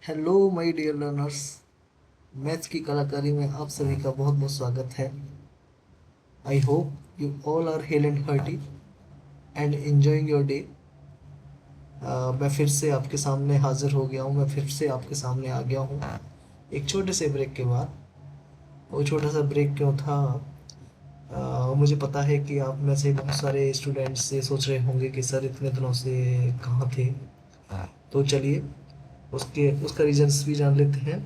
Hello my dear learners. Maths की कलाकारी में आप सभी का बहुत बहुत स्वागत है। I hope you all are hale and hearty and enjoying your day. मैं फिर से आपके सामने हाजिर हो गया हूँ, मैं फिर से आपके सामने आ गया हूँ एक छोटे से ब्रेक के बाद। वो छोटा सा ब्रेक क्यों था? मुझे पता है कि आप में से बहुत सारे स्टूडेंट्स ये सोच रहे होंगे कि सर इतने दिनों से कहाँ थे। तो चलिए उसके उसका रीजंस भी जान लेते हैं।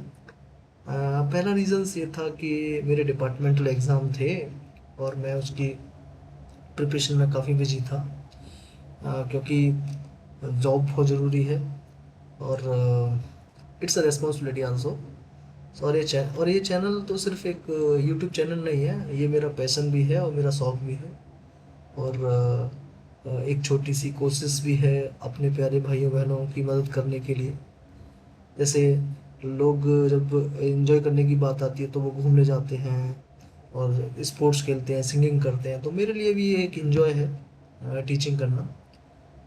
पहला रीज़न्स ये था कि मेरे डिपार्टमेंटल एग्ज़ाम थे और मैं उसकी प्रिपरेशन में काफ़ी बिजी था। क्योंकि जॉब बहुत ज़रूरी है और इट्स अ रिस्पॉन्सिबिलिटी आल्सो। और ये चैनल तो सिर्फ एक यूट्यूब चैनल नहीं है, ये मेरा पैशन भी है और मेरा शौक भी है। और एक छोटी सी कोशिश भी है अपने प्यारे भाइयों बहनों की मदद करने के लिए। जैसे लोग जब एंजॉय करने की बात आती है तो वो घूमने जाते हैं और स्पोर्ट्स खेलते हैं, सिंगिंग करते हैं, तो मेरे लिए भी ये एक एंजॉय है टीचिंग करना।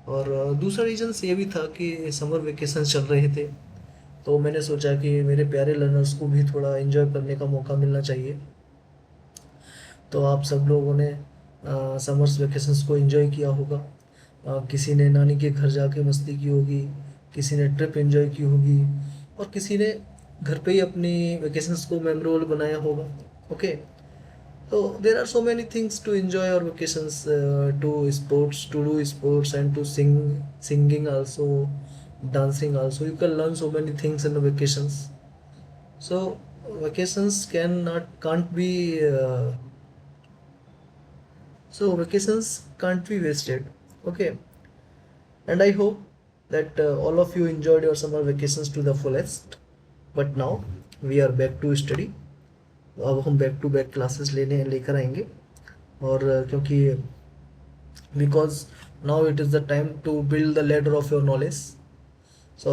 और दूसरा रीज़न ये भी था कि समर वेकेशन चल रहे थे, तो मैंने सोचा कि मेरे प्यारे लर्नर्स को भी थोड़ा एंजॉय करने का मौका मिलना चाहिए। तो आप सब लोगों ने समर्स वेकेशंस को एंजॉय किया होगा। किसी ने नानी के घर जाके मस्ती की होगी, किसी ने ट्रिप एंजॉय की होगी और किसी ने घर पे ही अपनी वेकेशंस को मेमोरेबल बनाया होगा। ओके, तो there are so many things to enjoy और vacations, to do sports and to singing also, dancing also. You can learn so many things in the vacations. So vacations can't be so vacations can't be wasted. Okay, and I hope that all of you enjoyed your summer vacations to the fullest. But now we are back to study. अब हम back to back classes लेने लेकर आएंगे। और क्योंकि because now it is the time to build the ladder of your knowledge. So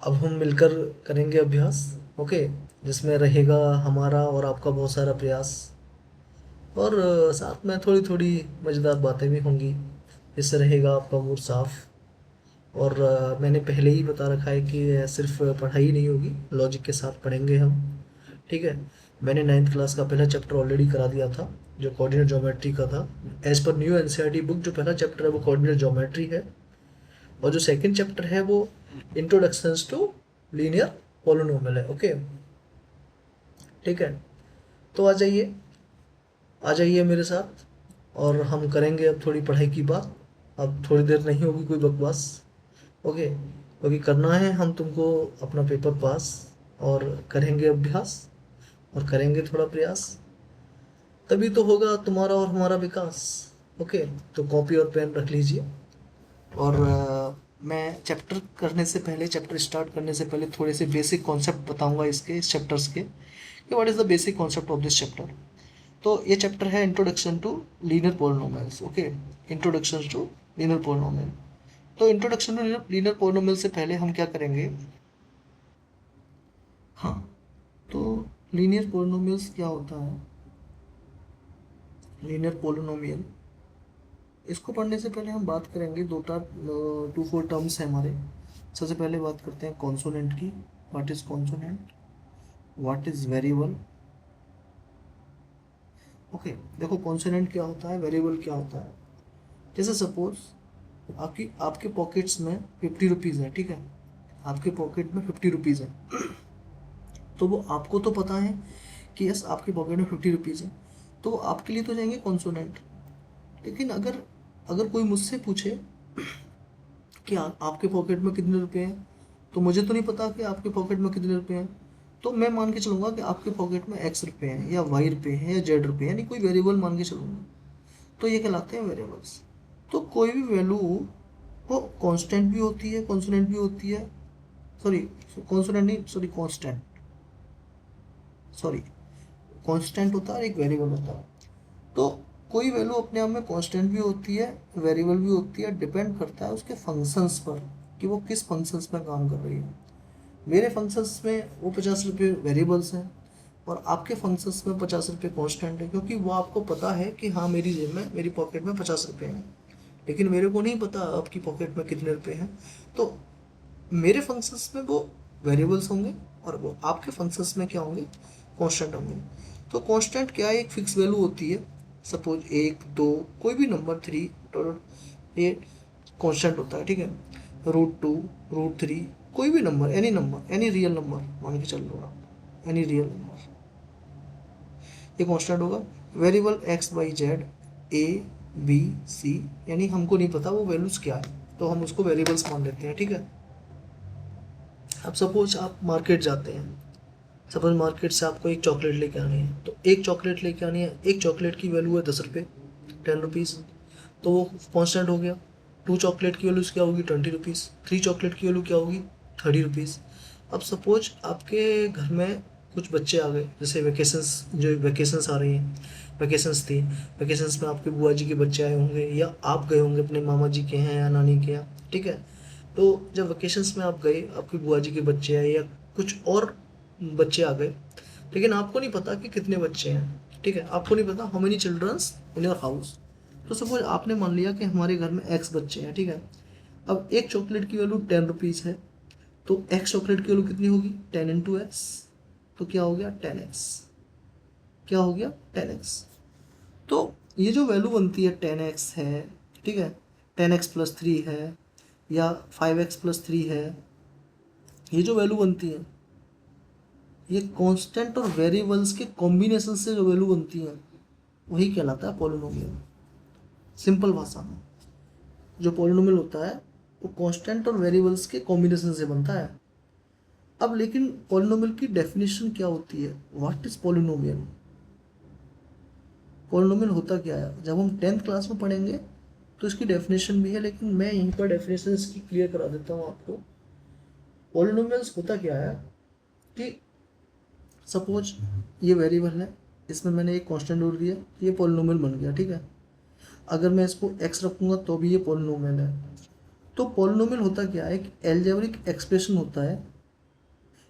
अब हम मिलकर करेंगे अभ्यास। ओके, जिसमें रहेगा हमारा और आपका बहुत सारा प्रयास और साथ में थोड़ी थोड़ी मज़ेदार बातें भी होंगी। इससे रहेगा आपका मूड साफ। और मैंने पहले ही बता रखा है कि सिर्फ पढ़ाई नहीं होगी, लॉजिक के साथ पढ़ेंगे हम। ठीक है, मैंने 9th क्लास का पहला चैप्टर ऑलरेडी करा दिया था जो कोऑर्डिनेट ज्योमेट्री का था। As per new NCERT book जो पहला चैप्टर है वो कोऑर्डिनेट ज्योमेट्री है और जो सेकंड चैप्टर है वो इंट्रोडक्शंस टू लीनियर पॉलिनोमियल है। ओके, ठीक है, तो आ जाइए मेरे साथ और हम करेंगे अब थोड़ी पढ़ाई की बात। अब थोड़ी देर नहीं होगी कोई बकवास। ओके, क्योंकि करना है हम तुमको अपना पेपर पास और करेंगे अभ्यास और करेंगे थोड़ा प्रयास, तभी तो होगा तुम्हारा और हमारा विकास। ओके, तो कॉपी और पेन रख लीजिए। और मैं चैप्टर स्टार्ट करने से पहले थोड़े से बेसिक कॉन्सेप्ट बताऊंगा इस चैप्टर्स के कि what is the basic concept of this chapter. तो ये चैप्टर है introduction to linear polynomials. Okay, introduction to linear polynomial. तो इंट्रोडक्शन टू लीनियर पॉलिनोमियल से पहले हम क्या करेंगे? हाँ, तो लीनियर पॉलिनोमियल्स क्या होता है? लीनियर पॉलिनोमियल, इसको पढ़ने से पहले हम बात करेंगे टू फोर टर्म्स है हमारे। सबसे पहले बात करते हैं कॉन्सोनेंट की। What is consonant, what is variable. Okay, देखो कॉन्सोनेंट क्या होता है, वेरिएबल क्या होता है। जैसे सपोज आपकी आपके पॉकेट्स में 50 रुपीज़ है, ठीक है, आपके पॉकेट में 50 रुपीज़ है। तो वो आपको तो पता है कि यस आपके पॉकेट में 50 रुपीज़ है, तो आपके लिए तो जाएंगे कॉन्सोनेंट। लेकिन अगर अगर कोई मुझसे पूछे कि आपके पॉकेट में कितने रुपए हैं, तो मुझे तो नहीं पता कि आपके पॉकेट में कितने रुपए हैं। तो मैं मान के चलूँगा कि आपके पॉकेट में एक्स रुपए हैं या वाई रुपए हैं या जेड रुपए हैं, यानी कोई वेरिएबल मान के चलूँगा। तो ये कहलाते हैं वेरिएबल्स। तो कोई भी वैल्यू वो कांस्टेंट भी होती है, कॉन्सोनेंट भी होती है। सॉरी, कॉन्सोनेंट नहीं, सॉरी कांस्टेंट, सॉरी कांस्टेंट होता है और एक वेरिएबल होता है। तो कोई वैल्यू अपने आप में कांस्टेंट भी होती है, वेरिएबल भी होती है, डिपेंड करता है उसके फंक्शंस पर कि वो किस फंक्शंस में काम कर रही है। मेरे फंक्शंस में वो 50 रुपये वेरिएबल्स हैं और आपके फंक्शंस में 50 रुपये कांस्टेंट है, क्योंकि वो आपको पता है कि हाँ मेरी जेब में, मेरी पॉकेट में 50 रुपये हैं, लेकिन मेरे को नहीं पता आपकी पॉकेट में कितने रुपए हैं। तो मेरे फंक्शंस में वो वेरिएबल्स होंगे और वो आपके फंक्शंस में क्या होंगे, कांस्टेंट होंगे। तो कांस्टेंट क्या है, एक फिक्स वैल्यू होती है। सपोज 1 2 कोई भी नंबर 3 ये कांस्टेंट होता है, ठीक है। √2 √3 कोई भी नंबर एनी रियल नंबर मान के चल लो आप, एनी रियल नंबर, ये कांस्टेंट होगा। Variable x y z a b c, यानी हमको नहीं पता वो वैल्यूज क्या है, तो हम उसको वेरिएबल्स मान लेते हैं, ठीक है। अब सपोज आप मार्केट जाते हैं, सपोज मार्केट से आपको एक चॉकलेट लेके आनी है, तो एक चॉकलेट लेके आनी है, एक चॉकलेट की वैल्यू है 10 रुपये, 10 रुपीज़, तो वो कांस्टेंट हो गया। 2 चॉकलेट की वैल्यू क्या होगी, 20 रुपीज़। 3 चॉकलेट की वैल्यू क्या होगी, 30 रुपीज़। अब सपोज आपके घर में कुछ बच्चे आ गए, जैसे वेकेशंस आ रही हैं, वेकेशंस थी, वेकेशंस में आपके बुआ जी के बच्चे आए होंगे, या आप गए होंगे अपने मामा जी के हैं या नानी के यहाँ, ठीक है। तो जब वेकेशंस में आप गए, आपकी बुआ जी के बच्चे आए या कुछ और बच्चे आ गए, लेकिन आपको नहीं पता कि कितने बच्चे हैं, ठीक है, आपको नहीं पता how many children's in your house. तो सपोज आपने मान लिया कि हमारे घर में एक्स बच्चे हैं, ठीक है। अब एक चॉकलेट की वैल्यू 10 रुपीज़ है, तो एक्स चॉकलेट की वैल्यू कितनी होगी, 10 × x, तो क्या हो गया 10x, क्या हो गया 10x। तो ये जो वैल्यू बनती है 10x है, ठीक है, 10x + 3 है, या 5x + 3 है, ये जो वैल्यू बनती है, ये कांस्टेंट और वेरिएबल्स के कॉम्बिनेशन से जो वैल्यू बनती है वही कहलाता है पॉलिनोमियल। सिंपल भाषा में जो पॉलिनोमियल होता है वो कांस्टेंट और वेरिएबल्स के कॉम्बिनेशन से बनता है। अब लेकिन पॉलिनोमियल की डेफिनेशन क्या होती है, व्हाट इज पॉलिनोमियल। पॉलिनोमियल होता क्या है, जब हम 10th क्लास में पढ़ेंगे तो इसकी डेफिनेशन भी है, लेकिन मैं यहीं पर डेफिनेशन इसकी क्लियर करा देता हूँ आपको। पॉलिनोमियल्स होता क्या है कि सपोज ये वेरिएबल है, इसमें मैंने एक कांस्टेंट जोड़ दिया, ये पॉलिनोमियल बन गया, ठीक है। अगर मैं इसको x रखूँगा तो भी ये पॉलिनोमियल है। तो पॉलिनोमियल होता क्या है, एक एल्जेब्रिक एक्सप्रेशन होता है।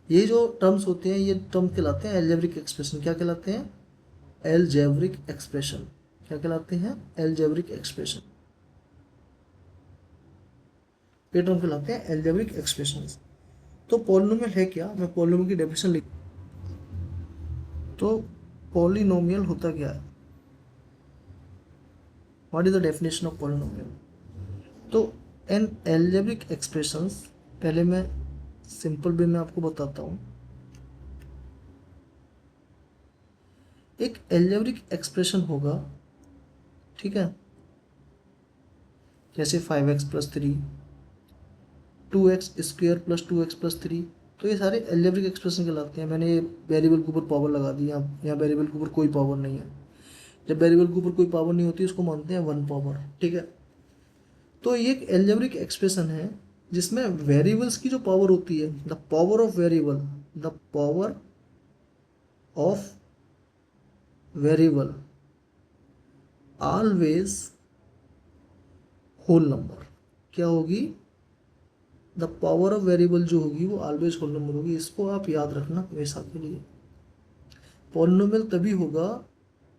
ये जो टर्म्स होते हैं ये टर्म कहलाते हैं एल्जेब्रिक एक्सप्रेशन। क्या कहलाते हैं, एल्जेब्रिक एक्सप्रेशन। क्या कहलाते हैं, एल्जेब्रिक एक्सप्रेशन। ये टर्म कहलाते हैं एल्जेब्रिक एक्सप्रेशन। तो पॉलिनोमियल है क्या, मैं पॉलिनोमियल की डेफिनेशन लिख, तो पॉलिनोमियल होता क्या है, what is the definition of polynomial. तो एन एल्जेब्रिक एक्सप्रेशंस, पहले मैं सिंपल वे में आपको बताता हूँ। एक एल्जेब्रिक एक्सप्रेशन होगा, ठीक है, जैसे 5x + 3, 2x² + 2x + 3, तो ये सारे एल्जेब्रिक एक्सप्रेशन कहलाते हैं। मैंने वेरिएबल के ऊपर पावर लगा दी, यहाँ वेरिएबल के ऊपर कोई पावर नहीं है। जब वेरिएबल के ऊपर कोई पावर नहीं होती उसको मानते हैं 1 पावर, ठीक है। तो ये एक एल्जेब्रिक एक्सप्रेशन है जिसमें वेरिएबल्स की जो पावर होती है, the power of variable, the power of variable always whole number, क्या होगी, द पावर ऑफ वेरिएबल जो होगी वो ऑलवेज होल नंबर होगी। इसको आप याद रखना हमेशा के लिए। पॉलिनोमियल तभी होगा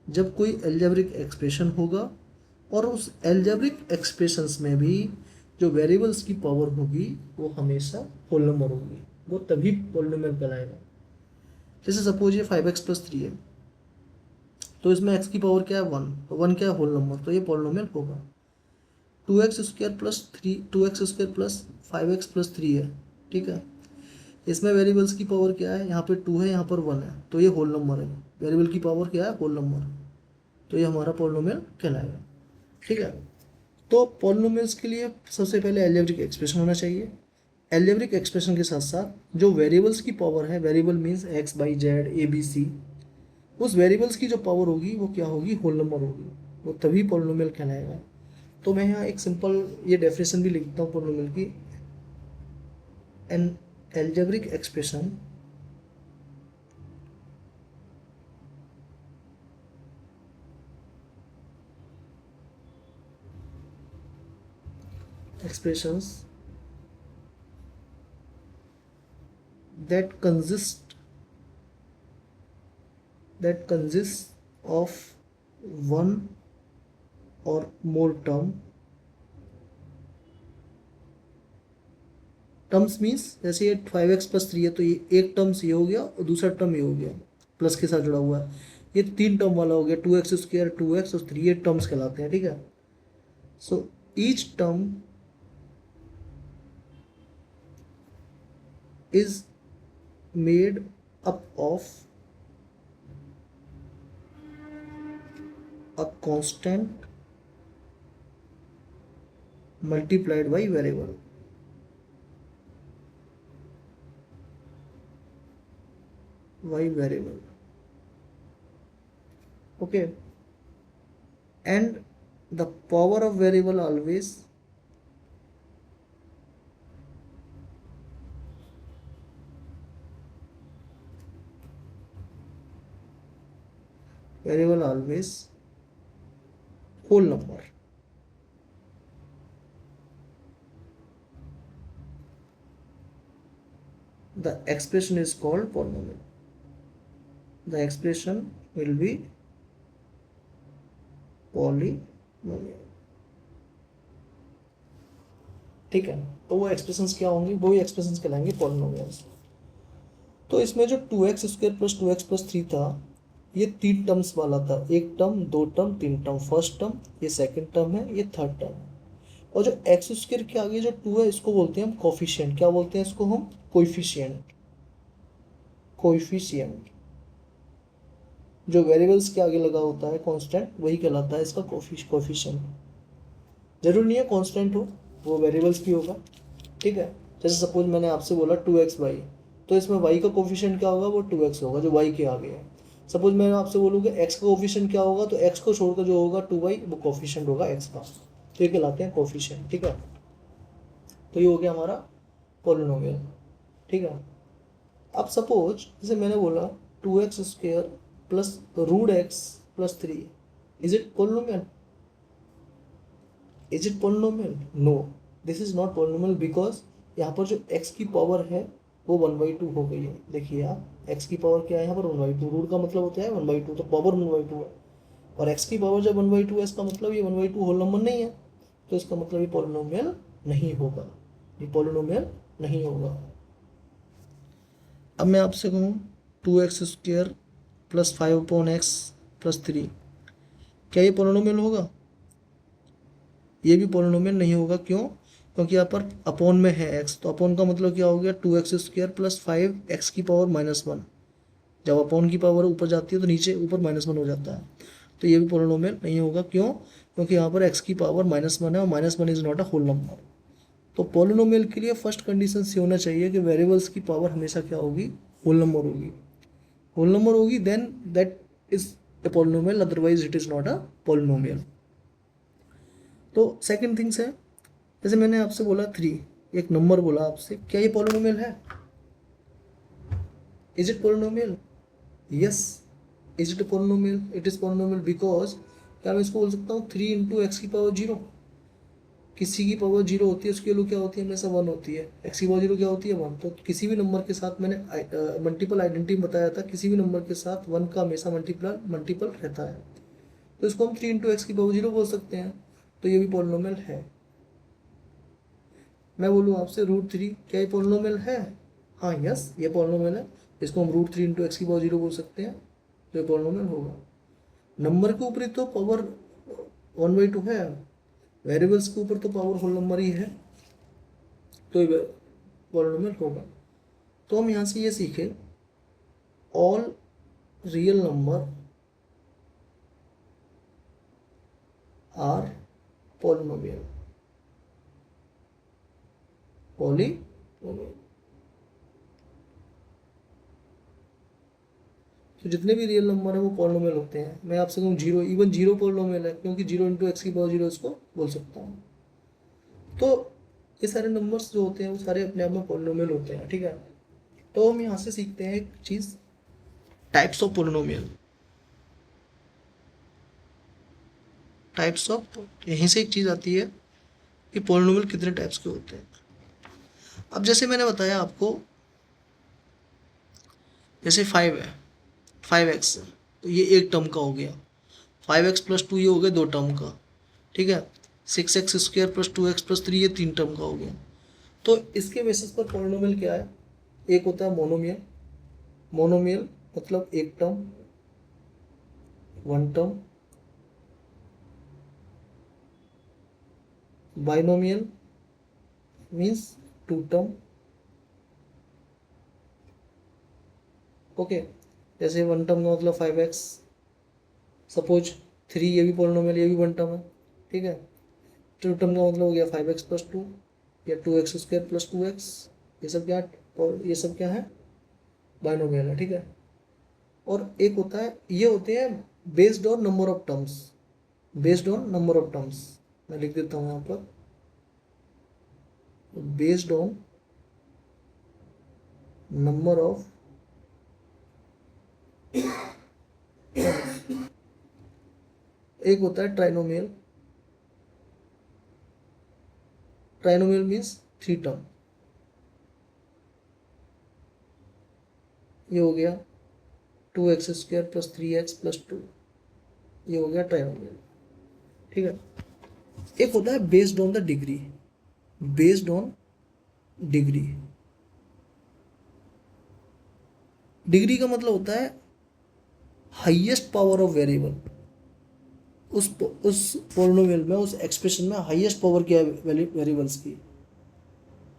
जब कोई एल्जेब्रिक एक्सप्रेशन होगा और उस एल्जेब्रिक एक्सप्रेशंस में भी जो वेरिएबल्स की पावर होगी वो हमेशा होल नंबर होगी, वो तभी पॉलिनोमियल कहलाएगा। जैसे सपोज ये 5x + 3 है, तो इसमें x की पावर क्या है 1, तो 1 क्या है होल नंबर, तो ये पॉलिनोमियल होगा। 2x² + 5x + 3 है, ठीक है। इसमें वेरिएबल्स की पावर क्या है, यहाँ पे 2 है, यहाँ पर 1 है, तो ये होल नंबर है। वेरिएबल की पावर क्या है, होल नंबर, तो ये हमारा पॉलिनोमियल कहलाएगा, ठीक है। तो पॉलिनोमियल्स के लिए सबसे पहले एल्जेब्रिक एक्सप्रेशन होना चाहिए। एल्जेब्रिक एक्सप्रेशन के साथ साथ जो वेरिएबल्स की पावर है, variable means x y z a b c, उस वेरिएबल्स की जो पावर होगी वो क्या होगी, होल नंबर होगी, वो तभी पॉलिनोमियल कहलाएगा। तो मैं यहाँ एक सिंपल ये डेफिनेशन भी लिखता हूँ पॉलिनोमियल की। An algebraic expression expressions that consists of one or more term terms means जैसे ये 5x+3 है तो ये एक टर्म्स ये हो गया और दूसरा टर्म ये हो गया, प्लस के साथ जुड़ा हुआ है। ये 3 टर्म वाला हो गया, 2x² 2x और 3, ये टर्म्स कहलाते हैं, ठीक है। So each term is made up of a constant multiplied by variable. Okay, and the power of variable always whole number. The expression is called polynomial. The expression will be polynomial. ठीक है, तो वो expressions क्या होंगी, वही expressions कहलाएंगे polynomials. तो इसमें जो 2x² + 2x+3 था, ये 3 टर्म्स वाला था, एक term, 2 term, 3 term. First term, ये सेकंड टर्म है, ये थर्ड टर्म है। और जो x² के आगे जो 2 है, इसको बोलते हैं हम कोफिशिएंट। क्या बोलते हैं इसको हम? कोएफिशिएंट। कोएफिशिएंट जो वेरिएबल्स के आगे लगा होता है कांस्टेंट, वही कहलाता है इसका कोएफिशिएंट। जरूरी नहीं है कांस्टेंट हो, वो वेरिएबल्स भी होगा, ठीक है। जैसे सपोज मैंने आपसे बोला 2xy, तो इसमें y का कोफिशिएंट क्या होगा? वो 2x होगा, जो y के आगे है। सपोज मैं आपसे बोलूँ कि x का कोफिशिएंट क्या होगा, तो x को छोड़कर जो होगा 2y, वो कोफिशिएंट होगा x का। तो ये कहलाते हैं कोफिशिएंट, ठीक है। तो ये हो गया हमारा पॉलिनोमियल, ठीक है। अब सपोज जैसे मैंने बोला 2x² + √x+3, is it polynomial? Is it polynomial? No, this is not polynomial, because यहाँ पर जो x की पावर है वो 1/2 हो गई है। देखिए आप, x की पावर क्या है यहाँ पर? 1/2। रूट का मतलब होता है 1/2, तो पावर 1/2 है। और x की पावर जब 1/2 है, इसका मतलब ये 1/2 होल नंबर नहीं है, तो इसका मतलब ये पॉलिनोमियल नहीं होगा, ये पॉलिनोमियल नहीं होगा। अब मैं आपसे कहूँ 2x² + 5/x+3, क्या ये पॉलिनोमियल होगा? ये भी पॉलिनोमियल नहीं होगा। क्यों? क्योंकि यहाँ पर अपॉन में है x, तो अपॉन का मतलब क्या हो गया? 2x² + 5x⁻1। जब अपॉन की पावर ऊपर जाती है तो नीचे ऊपर -1 हो जाता है, तो ये भी पॉलिनोमियल नहीं होगा। क्यों? क्योंकि यहाँ पर x की पावर -1 है और -1 is not a whole number. तो पॉलिनोमियल के लिए फर्स्ट कंडीशन ये होना चाहिए कि वेरिएबल्स की पावर हमेशा क्या होगी? होल नंबर होगी। होल नंबर होगी, then that is a polynomial, otherwise it is not a polynomial. तो सेकंड थिंग्स है, जैसे मैंने आपसे बोला 3, एक नंबर बोला आपसे, क्या ये पॉलिनोमियल है? Is it polynomial? Yes, is it polynomial? It is polynomial, because क्या मैं इसको बोल सकता हूँ 3 × x⁻0? किसी की पावर 0 होती है, उसकी वैल्यू क्या होती है? हमेशा 1 होती है। x⁻0 क्या होती है? 1। तो किसी भी नंबर के साथ, मैंने मल्टीपल आइडेंटिटी बताया था, किसी भी नंबर के साथ 1 का हमेशा मल्टीपल रहता है, तो इसको हम 3 × x⁻0 बोल सकते हैं। तो ये भी पॉलिनोमियल है। मैं बोलूँ आपसे √3, क्या ये पॉलिनोमियल है? हाँ, यस, ये पॉलिनोमियल है। इसको हम √3 × x⁻0 बोल सकते हैं, तो ये पॉलिनोमियल होगा। नंबर के ऊपर ही तो पावर 1/2 है, वेरिएबल्स के ऊपर तो पावर होल नंबर ही है, तो ये पॉलिनोमियल होगा। तो हम यहाँ से ये सीखे, all real number are polynomial. तो जितने भी रियल नंबर है वो पॉलिनोमियल होते हैं। मैं आपसे कहूँ 0, इवन 0 पॉलिनोमियल है, क्योंकि 0 × x⁻0 इसको बोल सकता हूँ। तो ये सारे नंबर्स जो होते हैं वो सारे अपने आप में पॉलिनोमियल होते हैं, ठीक है। तो हम यहाँ से सीखते हैं एक चीज़, types of polynomial. Types of, यहीं से एक चीज़ आती है कि पॉलिनोमियल कितने टाइप्स के होते हैं। अब जैसे मैंने बताया आपको, जैसे 5 है, 5x है, तो ये एक टर्म का हो गया। 5x+2 ये हो गया 2 टर्म का, ठीक है। 6x² + 2x+3 ये 3 टर्म का हो गया। तो इसके बेसिस पर पॉलिनोमियल क्या है, एक होता है मोनोमियल, मोनोमियल मतलब एक term, one term, binomial means two term, okay. जैसे वन टर्म का मतलब 5x, सपोज 3 ये भी पॉलिनोमियल, ये भी वन टर्म है, ठीक है। टू टर्म का मतलब हो गया 5x प्लस टू या 2x स्क्वायर प्लस 2x, ये सब क्या, और ये सब क्या है, बाइनोमियल है, ठीक है। और एक होता है, ये होते हैं based on number of terms, based on number of terms, मैं लिख देता हूँ यहाँ पर, बेस्ड ऑन नंबर ऑफ, एक होता है trinomial, trinomial means three term, ये हो गया 2x square plus 3x plus 2, ये हो गया ट्राइनोमियल, ठीक है। एक होता है based on the degree, based on degree, degree का मतलब होता है हाईएस्ट पावर ऑफ वेरिएबल, उस पॉलिनोमियल में, उस एक्सप्रेशन में हाईएस्ट पावर क्या है वेरिएबल्स की,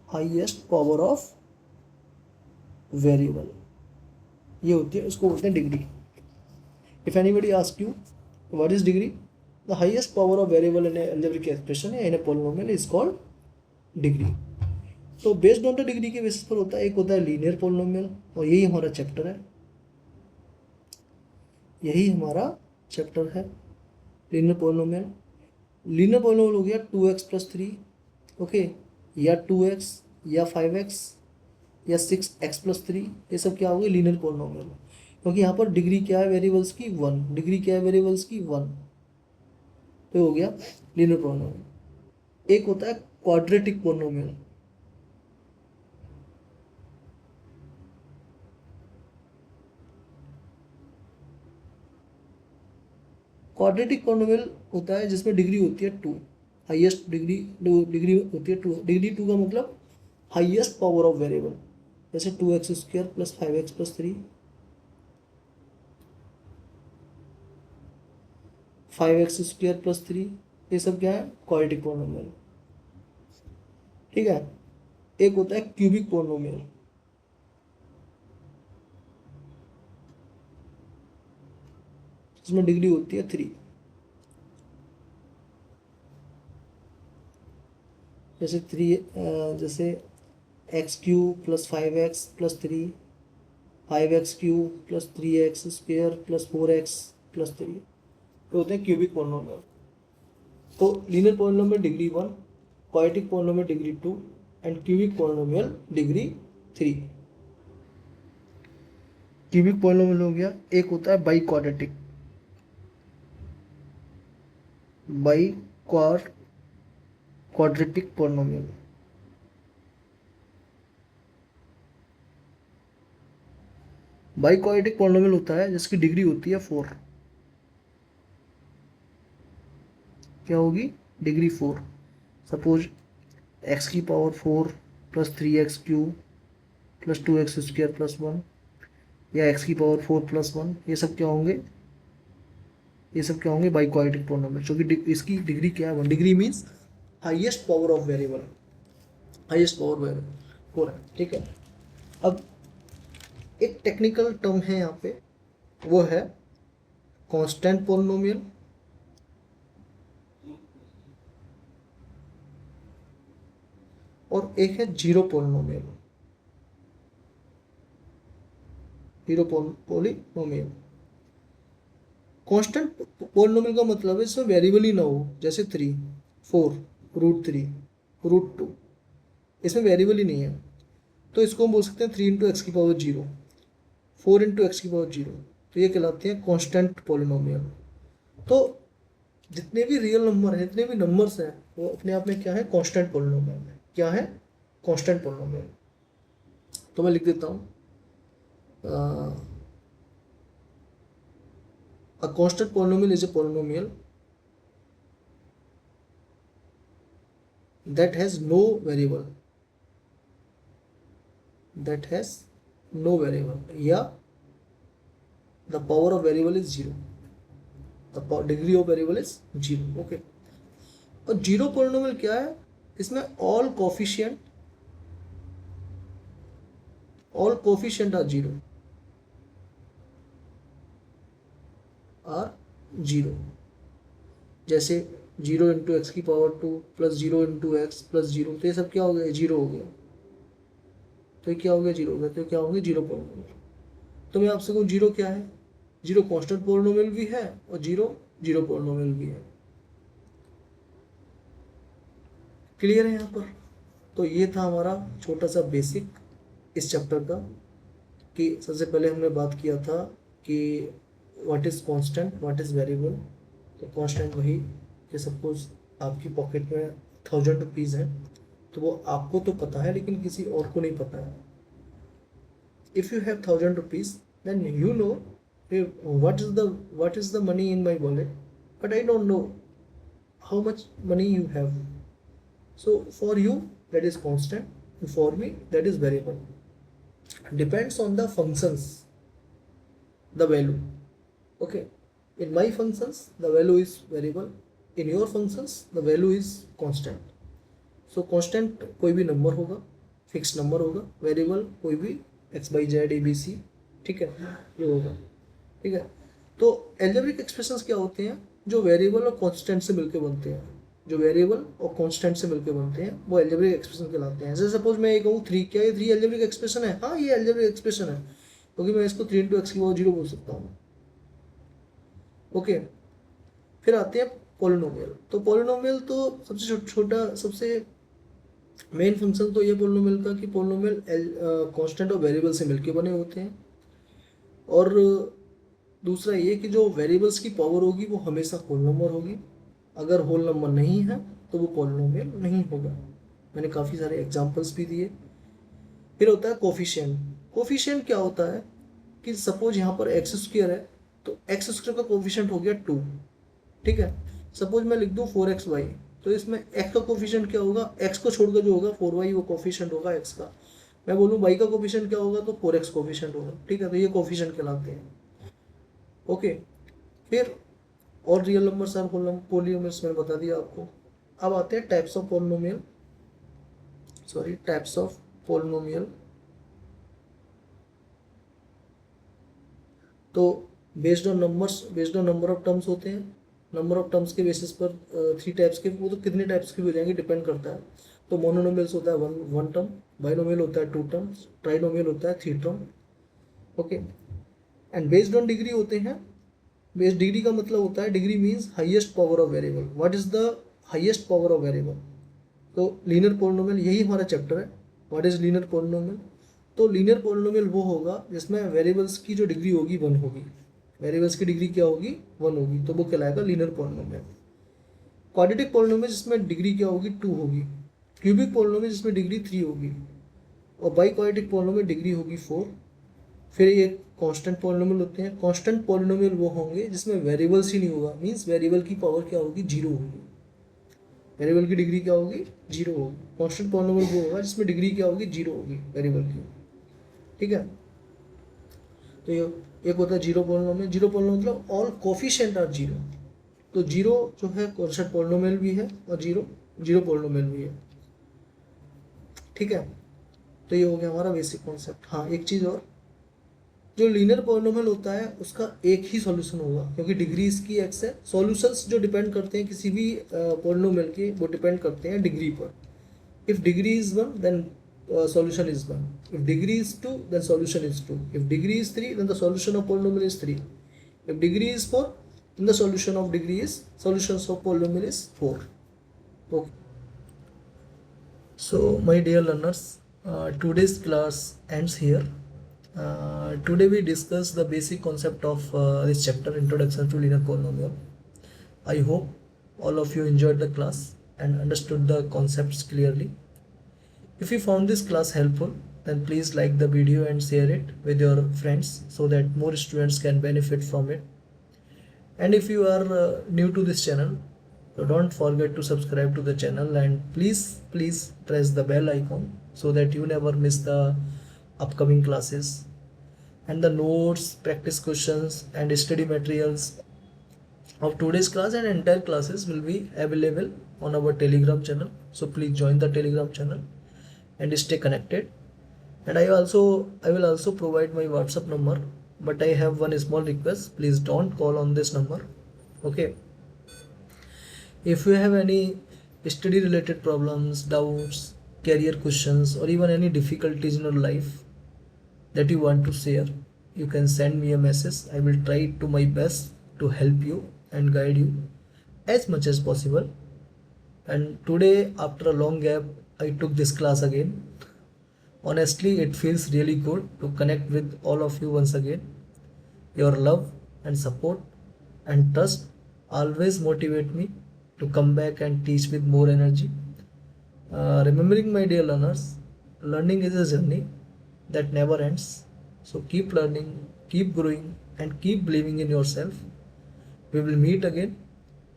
हाईएस्ट पावर ऑफ वेरिएबल, ये होती है, उसको बोलते हैं degree. If anybody ask you what is degree, the highest power of variable in algebraic expression in a polynomial is called degree. तो बेस्ड ऑन द डिग्री के basis पर होता है, एक होता है लीनियर पॉलिनोमियल, और यही हमारा चैप्टर है, यही हमारा चैप्टर है, लीनियर पॉलिनोमियल। लीनियर पॉलिनोमियल हो गया 2x प्लस 3, ओके, या 2x या 5x या 6x प्लस 3, ये सब क्या हो गए, लीनियर पॉलिनोमियल, क्योंकि यहाँ पर डिग्री क्या है वेरिएबल्स की, वन, डिग्री क्या है वेरिएबल्स की, वन, तो हो गया लीनियर पॉलिनोमियल। एक होता है क्वाड्रेटिक पॉलिनोमियल, क्वाड्रेटिक पॉलिनोमियल होता है जिसमें डिग्री होती है टू, हाईएस्ट डिग्री, डिग्री होती है टू, डिग्री टू का मतलब हाईएस्ट पावर ऑफ वेरिएबल, जैसे 2x square plus 5x plus 3, 5x square plus 3, ये सब क्या है, क्वाड्रेटिक पॉलिनोमियल, ठीक है। एक होता है क्यूबिक पॉलिनोमियल, जिसमें डिग्री होती है थ्री, जैसे थ्री, जैसे x cube plus 5x plus 3, 5x cube plus 3x square plus 4x plus 3, ये होते हैं क्यूबिक पॉलिनोमियल। तो linear polynomial degree one, quadratic polynomial degree two, and cubic polynomial degree three. Cubic polynomial हो गया, एक होता है biquadratic, biquadratic polynomial, biquadratic polynomial होता है जिसकी डिग्री होती है फोर, क्या होगी, डिग्री फोर। सपोज एक्स की power four plus 3x cube plus 2x square plus one, या एक्स की पावर फोर प्लस वन, ये सब क्या होंगे, ये सब क्या होंगे, बाई क्वाड्रेटिक पॉलिनोमियल, क्योंकि इसकी डिग्री क्या है, one, degree means highest power of variable, highest power variable four है, ठीक है। अब एक टेक्निकल टर्म है यहाँ पे, वो है कांस्टेंट पॉलिनोमियल, और एक है zero polynomial, zero polynomial. Constant polynomial का मतलब है इसमें वेरिएबल ही ना हो, जैसे three, four, root three, root two, इसमें वेरिएबल ही नहीं है, तो इसको हम बोल सकते हैं 3 × x की पावर जीरो, 4 × x की पावर जीरो, तो ये कहलाते हैं कांस्टेंट पॉलिनोमियल। तो जितने भी रियल नंबर हैं, जितने भी नंबर्स हैं, वो अपने आप में क्या है, कांस्टेंट पॉलिनोमियल है, क्या है, कांस्टेंट पॉलिनोमियल। तो मैं लिख देता हूँ, a constant polynomial is a polynomial that has no variable, that has no variable, या the power of variable is 0, the degree of variable is 0. Okay, और जीरो पॉलिनोमियल क्या है? इसमें ऑल कोफिशिएंट आर जीरो, जैसे 0 into x की power 2 plus 0 into x plus 0, तो ये सब क्या हो गया? 0 हो गया। तो ये क्या हो गया? 0 हो गया। तो क्या होंगे? Zero polynomial. तो मैं आपसे कहूँ जीरो क्या है? जीरो कांस्टेंट पॉलिनोमियल भी है और जीरो जीरो पॉलिनोमियल भी है। क्लियर है यहाँ पर? तो ये था हमारा छोटा सा बेसिक इस चैप्टर का, कि सबसे पहले हमने बात किया था कि what is constant, what is variable. तो कांस्टेंट वही कि सपोज आपकी पॉकेट में 1000 रुपीज़ है, तो वो आपको तो पता है लेकिन किसी और को नहीं पता है। If you have 1000 rupees then you know what is the money in my wallet, but I don't know how much money you have. So for you that is constant, for me that is variable. Depends on the functions, the value. Okay, in my functions the value is variable, in your functions the value is constant. So constant कोई भी number होगा, fix number होगा, variable कोई भी x, y, z, ABC, ठीक है, ये होगा। ठीक है, तो एल्जेब्रिक एक्सप्रेशंस क्या होते हैं? जो वेरिएबल और कांस्टेंट से मिलकर बनते हैं, जो वेरिएबल और कांस्टेंट से मिलकर बनते हैं वो एल्जेब्रिक एक्सप्रेशन कहलाते हैं। जैसे सपोज मैं ये कहूँ 3, क्या ये 3 एल्जेब्रिक एक्सप्रेशन है? हाँ, ये एल्जेब्रिक एक्सप्रेशन है, क्योंकि मैं इसको 3 इंटू एक्स की पावर 0 बोल सकता हूँ। ओके, फिर आते हैं पॉलिनोमियल। तो पॉलिनोमियल तो सबसे छोटा, सबसे मेन फंक्शन तो ये पॉलिनोमियल का कि पॉलिनोमियल कांस्टेंट और वेरिएबल से मिलकर बने होते हैं। और दूसरा ये कि जो वेरिएबल्स की पावर होगी वो हमेशा होल नंबर होगी, अगर होल नंबर नहीं है तो वो पॉलिनोमियल नहीं होगा। मैंने काफ़ी सारे एग्जांपल्स भी दिए। फिर होता है कोफिशिएंट। कोफिशिएंट क्या होता है कि सपोज यहाँ पर एक्स स्क्वायर है, तो एक्स स्क्वायर का कोफिशिएंट हो गया 2, ठीक है। सपोज मैं लिख दूँ 4xy, तो इसमें एक्स का कोफिशिएंट क्या होगा? एक्स को छोड़कर जो होगा 4y वो कोफिशिएंट होगा एक्स का। मैं बोलूँ y का कोफिशिएंट क्या होगा? तो 4x कोफिशिएंट होगा, ठीक है। तो ये कोफिशिएंट कहलाते हैं। ओके, फिर और रियल नंबर्स और पॉलिनोमियल्स मैंने बता दिया आपको। अब आते हैं types of polynomial, types of polynomial. तो based on number of terms होते हैं। नंबर ऑफ टर्म्स के बेसिस पर 3 टाइप्स के, वो तो कितने टाइप्स के भी हो जाएंगे, डिपेंड करता है। तो मोनोनोमियल्स होता है वन टर्म, बाइनोमियल होता है 2 टर्म्स, ट्राइनोमियल होता है 3 term. Okay, and based on degree होते हैं। बेस डिग्री का मतलब होता है, degree means highest power of variable. What is the highest power of variable? तो लीनियर पॉलिनोमियल, यही हमारा चैप्टर है, व्हाट इज लीनियर पॉलिनोमियल। तो लीनियर पॉलिनोमियल वो होगा जिसमें वेरिएबल्स की जो डिग्री होगी 1 होगी। वेरिएबल्स की डिग्री क्या होगी? 1 होगी, तो वो कहलाएगा लीनियर पॉलिनोमियल। क्वाड्रेटिक पॉलिनोमियल जिसमें डिग्री क्या होगी? 2 होगी। क्यूबिक पॉलिनोमियल जिसमें डिग्री 3 होगी। और बाई क्वाड्रेटिक पॉलिनोमियल डिग्री होगी 4। फिर ये कांस्टेंट पॉलिनोमियल होते हैं। कांस्टेंट पॉलिनोमियल वो होंगे जिसमें वेरिएबल्स ही नहीं होगा, मींस वेरिएबल की पावर क्या होगी? 0 होगी। वेरिएबल की डिग्री क्या होगी? 0 होगी। कांस्टेंट पॉलिनोमियल वो होगा जिसमें डिग्री क्या होगी? 0 होगी वेरिएबल की, ठीक है। तो ये एक होता है जीरो पॉलिनोमियल। जीरो पॉलिनोमियल मतलब ऑल कोफिशिएंट आर 0। तो 0 जो है कांस्टेंट पॉलिनोमियल भी है और जीरो पॉलिनोमियल भी है, ठीक है। तो ये हो गया हमारा बेसिक कॉन्सेप्ट। हाँ, एक चीज़ और, जो लीनियर पॉलिनोमियल होता है उसका एक ही सॉल्यूशन होगा, क्योंकि डिग्री इसकी एक्स है। सॉल्यूशंस जो डिपेंड करते हैं किसी भी पॉलिनोमियल के, वो डिपेंड करते हैं डिग्री पर। If degree is 1 then solution is 1, if degree is 2 then solution is 2, if degree is 3 then the solution of polynomial is 3, if degree is 4 then the solutions of polynomial is 4. Okay, so my dear learners, today's class ends here. Today we discuss the basic concept of this chapter, introduction to linear polynomial. I hope all of you enjoyed the class and understood the concepts clearly. If you found this class helpful, then please like the video and share it with your friends so that more students can benefit from it. And if you are new to this channel, so don't forget to subscribe to the channel, and please press the bell icon so that you never miss the upcoming classes, and the notes, practice questions, and study materials of today's class and entire classes will be available on our Telegram channel. So please join the Telegram channel and stay connected. And I will also provide my WhatsApp number, but I have one small request: please don't call on this number. Okay. If you have any study related problems, doubts, career questions, or even any difficulties in your life that you want to share, you can send me a message. I will try to my best to help you and guide you as much as possible. And today, after a long gap, I took this class again. Honestly, it feels really good to connect with all of you once again. Your love and support and trust always motivate me to come back and teach with more energy. Remembering, my dear learners, learning is a journey that never ends. So keep learning, keep growing, and keep believing in yourself. We will meet again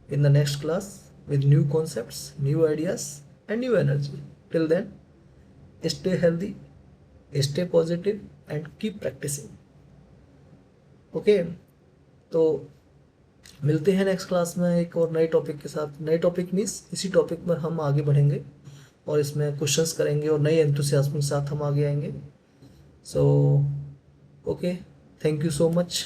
in the next class with new concepts, new ideas, and new energy. Till then, stay healthy, stay positive, and keep practicing. Okay, तो मिलते हैं next class में एक और नए topic के साथ. नए टॉपिक मीन्स इसी टॉपिक में हम आगे बढ़ेंगे और इसमें क्वेश्चंस करेंगे और नए एंथुसियाज्म के साथ हम आगे आएंगे. So okay, thank you so much.